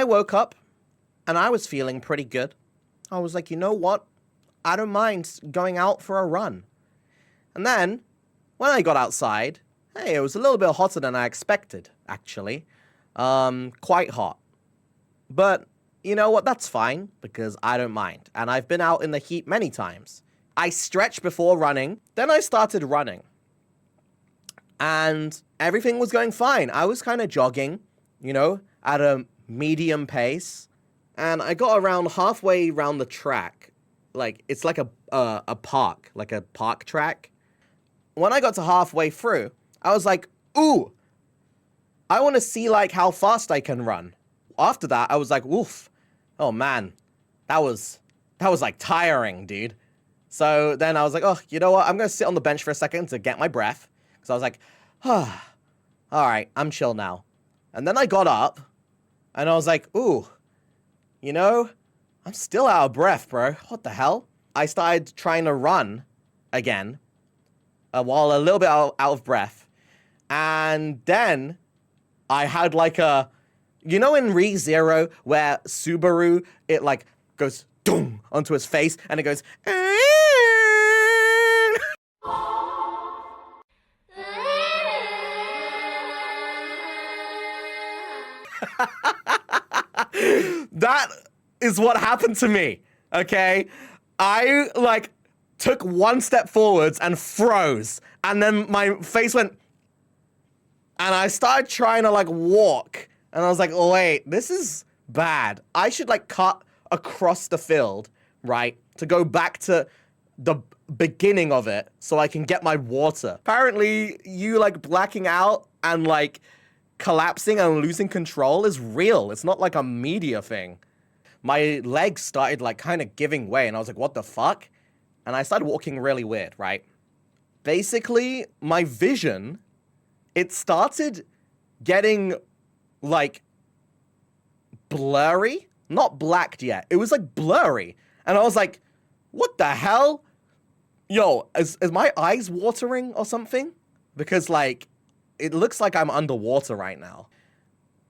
woke up and I was feeling pretty good. I was like, you know what? I don't mind going out for a run. And then, when I got outside, hey, it was a little bit hotter than I expected, actually. Quite hot. But, you know what? That's fine, because I don't mind. And I've been out in the heat many times. I stretched before running, then I started running. And everything was going fine. I was kind of jogging, you know, at a medium pace. And I got around halfway around the track. Like, it's like a park, like a park track. When I got to halfway through, I was like, ooh, I want to see, like, how fast I can run. After that, I was like, oof, oh, man, that was like, tiring, dude. So then I was like, oh, you know what? I'm going to sit on the bench for a second to get my breath. Because I was like, ah, all right, I'm chill now. And then I got up, and I was like, ooh, you know, I'm still out of breath, bro. What the hell? I started trying to run again, while a little bit out of breath. And then I had like a, you know in ReZero where Subaru, it like goes doom onto his face and it goes that is what happened to me, okay? I like took one step forwards and froze, and then my face went, and I started trying to like walk, and I was like, oh, wait, this is bad. I should like cut across the field, right, to go back to the beginning of it so I can get my water. Apparently, you like blacking out and like collapsing and losing control is real. It's not like a media thing. My legs started like kind of giving way, and I was like, what the fuck? And I started walking really weird, right? Basically, my vision, it started getting, like, blurry. Not blacked yet. It was, like, blurry. And I was like, what the hell? Yo, is my eyes watering or something? Because, like, it looks like I'm underwater right now.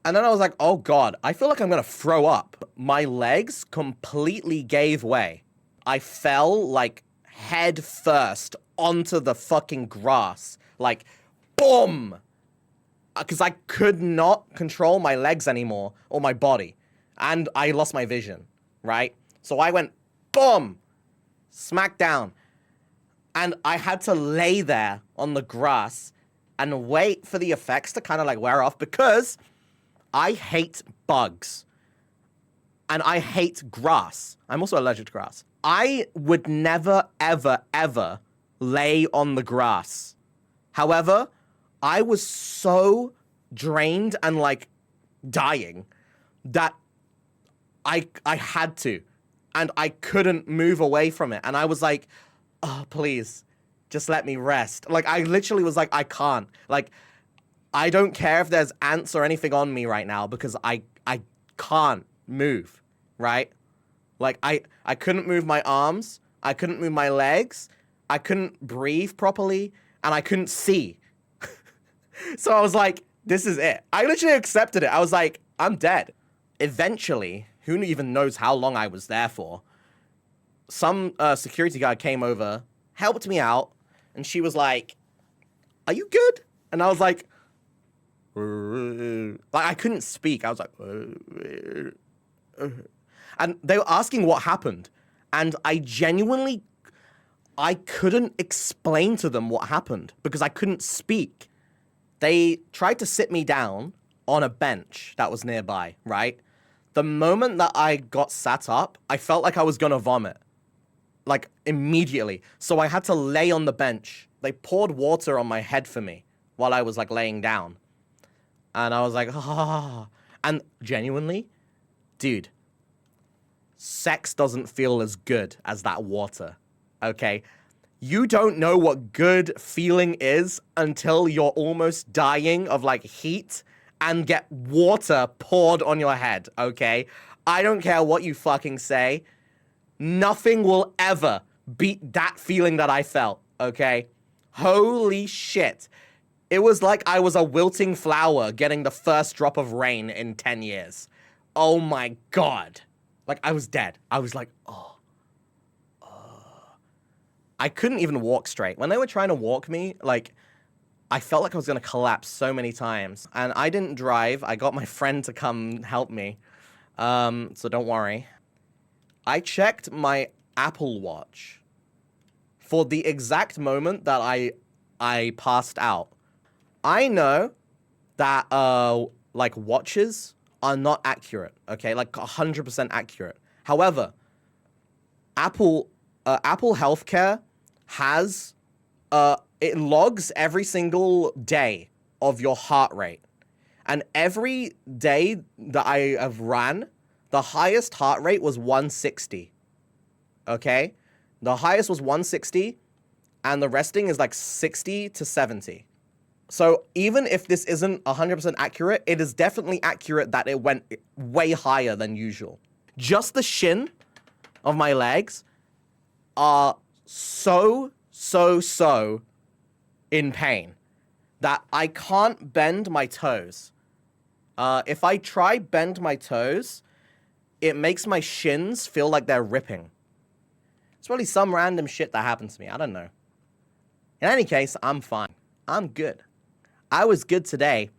And then I was like, oh, God, I feel like I'm going to throw up. My legs completely gave way. I fell, like, head first onto the fucking grass. Like, boom! Because I could not control my legs anymore, or my body. And I lost my vision, right? So I went, boom! Smack down. And I had to lay there on the grass and wait for the effects to kind of, like, wear off, because I hate bugs. And I hate grass. I'm also allergic to grass. I would never, ever, ever lay on the grass. However, I was so drained and, like, dying that I had to. And I couldn't move away from it. And I was like, oh, please, just let me rest. Like, I literally was like, I can't. Like, I don't care if there's ants or anything on me right now because I can't move, right? Like, I couldn't move my arms, I couldn't move my legs, I couldn't breathe properly, and I couldn't see. So I was like, this is it. I literally accepted it. I was like, I'm dead. Eventually, who even knows how long I was there for, some security guard came over, helped me out, and she was like, are you good? And I was like, I couldn't speak. I was like, and they were asking what happened. And I genuinely, I couldn't explain to them what happened because I couldn't speak. They tried to sit me down on a bench that was nearby, right? The moment that I got sat up, I felt like I was gonna vomit. Like, immediately. So I had to lay on the bench. They poured water on my head for me while I was, like, laying down. And I was like, ah. And genuinely, dude, sex doesn't feel as good as that water, okay? You don't know what good feeling is until you're almost dying of, like, heat and get water poured on your head, okay? I don't care what you fucking say. Nothing will ever beat that feeling that I felt, okay? Holy shit. It was like I was a wilting flower getting the first drop of rain in 10 years. oh my God. Like, I was dead. I was like, oh. I couldn't even walk straight. When they were trying to walk me, like, I felt like I was going to collapse so many times. And I didn't drive. I got my friend to come help me. So don't worry. I checked my Apple Watch for the exact moment that I passed out. I know that like watches are not accurate, okay? Like 100% accurate. However, Apple Healthcare has it logs every single day of your heart rate. And every day that I have ran, the highest heart rate was 160. Okay? The highest was 160, and the resting is like 60 to 70. So even if this isn't 100% accurate, it is definitely accurate that it went way higher than usual. Just the shin of my legs are so in pain that I can't bend my toes. If I try bend my toes, it makes my shins feel like they're ripping. It's probably some random shit that happened to me. I don't know. In any case, I'm fine. I'm good. I was good today.